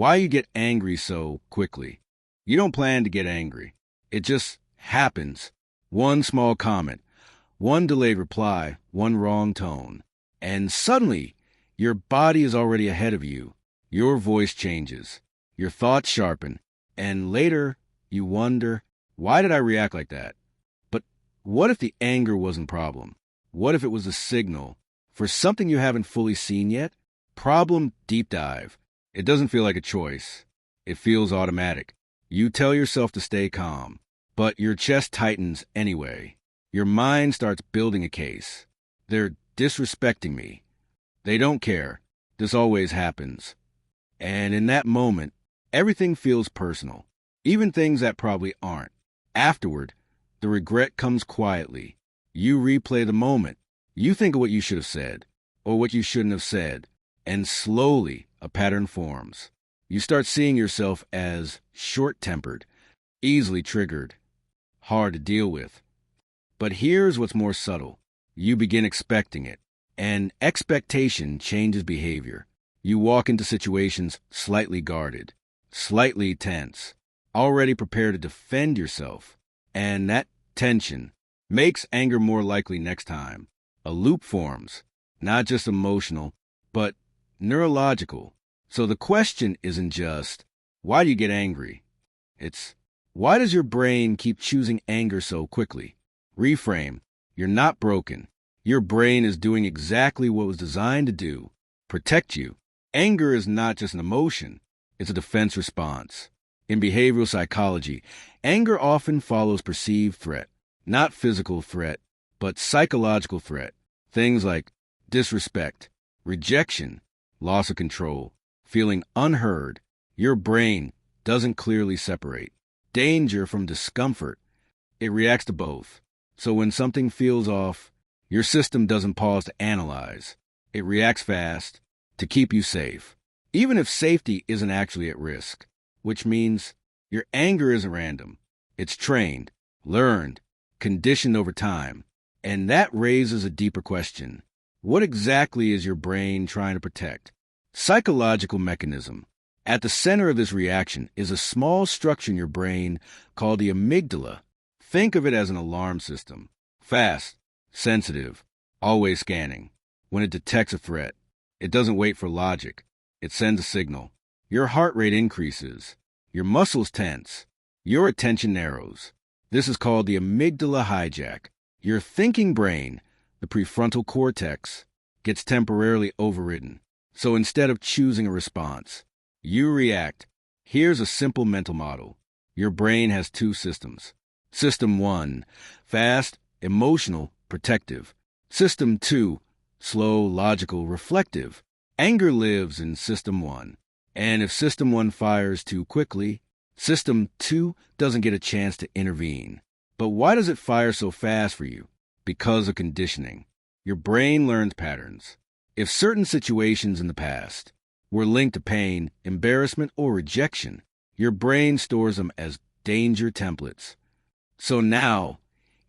why you get angry so quickly. You don't plan to get angry. It just happens. One small comment, one delayed reply, one wrong tone. And suddenly, your body is already ahead of you. Your voice changes. Your thoughts sharpen. And later, you wonder, why did I react like that? But what if the anger wasn't a problem? What if it was a signal for something you haven't fully seen yet? Problem deep dive. It doesn't feel like a choice. It feels automatic. You tell yourself to stay calm, but your chest tightens anyway. Your mind starts building a case. They're disrespecting me. They don't care. This always happens. And in that moment, everything feels personal, even things that probably aren't. Afterward, the regret comes quietly. You replay the moment. You think of what you should have said, or what you shouldn't have said, and slowly a pattern forms. You start seeing yourself as short-tempered, easily triggered, hard to deal with. But here's what's more subtle. You begin expecting it, and expectation changes behavior. You walk into situations slightly guarded, slightly tense, already prepared to defend yourself, and that tension makes anger more likely next time. A loop forms, not just emotional, but neurological. So the question isn't just, why do you get angry? It's, why does your brain keep choosing anger so quickly? Reframe. You're not broken. Your brain is doing exactly what it was designed to do, protect you. Anger is not just an emotion. It's a defense response. In behavioral psychology, anger often follows perceived threat, not physical threat, but psychological threat. Things like disrespect, rejection, loss of control, feeling unheard. Your brain doesn't clearly separate danger from discomfort. It reacts to both. So when something feels off, your system doesn't pause to analyze. It reacts fast to keep you safe, even if safety isn't actually at risk, which means your anger isn't random. It's trained, learned, conditioned over time. And that raises a deeper question. What exactly is your brain trying to protect? Psychological mechanism. At the center of this reaction is a small structure in your brain called the amygdala. Think of it as an alarm system. Fast, sensitive, always scanning. When it detects a threat, it doesn't wait for logic. It sends a signal. Your heart rate increases. Your muscles tense. Your attention narrows. This is called the amygdala hijack. Your thinking brain, the prefrontal cortex, gets temporarily overridden. So instead of choosing a response, you react. Here's a simple mental model. Your brain has two systems. System 1, fast, emotional, protective. System 2, slow, logical, reflective. Anger lives in System 1. And if System 1 fires too quickly, System 2 doesn't get a chance to intervene. But why does it fire so fast for you? Because of conditioning. Your brain learns patterns. If certain situations in the past were linked to pain, embarrassment, or rejection, your brain stores them as danger templates. So now,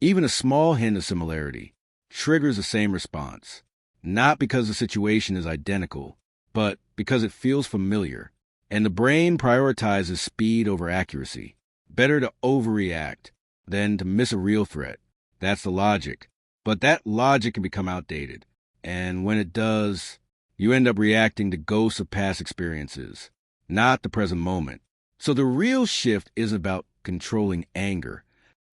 even a small hint of similarity triggers the same response, not because the situation is identical, but because it feels familiar. And the brain prioritizes speed over accuracy. Better to overreact than to miss a real threat. That's the logic. But that logic can become outdated. And when it does, you end up reacting to ghosts of past experiences, not the present moment. So the real shift isn't about controlling anger.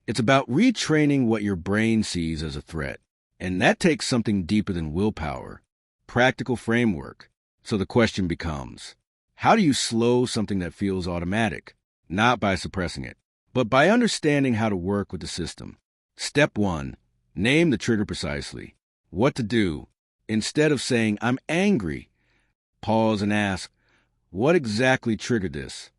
It's about retraining what your brain sees as a threat. And that takes something deeper than willpower, practical framework. So the question becomes, how do you slow something that feels automatic? Not by suppressing it, but by understanding how to work with the system. Step 1, name the trigger precisely. What to do. Instead of saying, I'm angry, pause and ask, what exactly triggered this?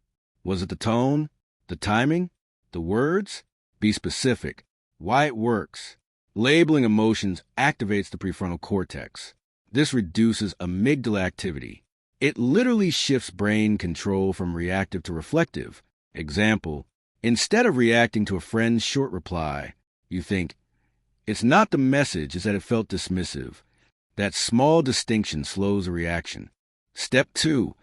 Was it the tone, the timing, the words? Be specific. Why it works. Labeling emotions activates the prefrontal cortex. This reduces amygdala activity. It literally shifts brain control from reactive to reflective. Example, instead of reacting to a friend's short reply, you think, it's not the message, it's that it felt dismissive. That small distinction slows a reaction. Step 2,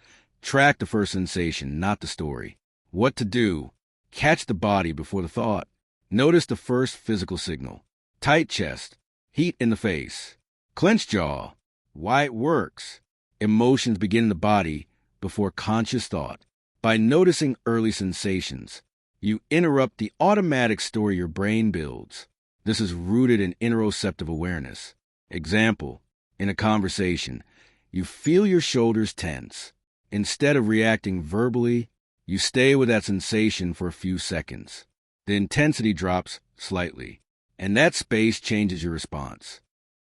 Track the first sensation, not the story. What to do? Catch the body before the thought. Notice the first physical signal. Tight chest, heat in the face, clenched jaw. Why it works. Emotions begin in the body before conscious thought. By noticing early sensations, you interrupt the automatic story your brain builds. This is rooted in interoceptive awareness. Example, in a conversation, you feel your shoulders tense. Instead of reacting verbally, you stay with that sensation for a few seconds. The intensity drops slightly, and that space changes your response.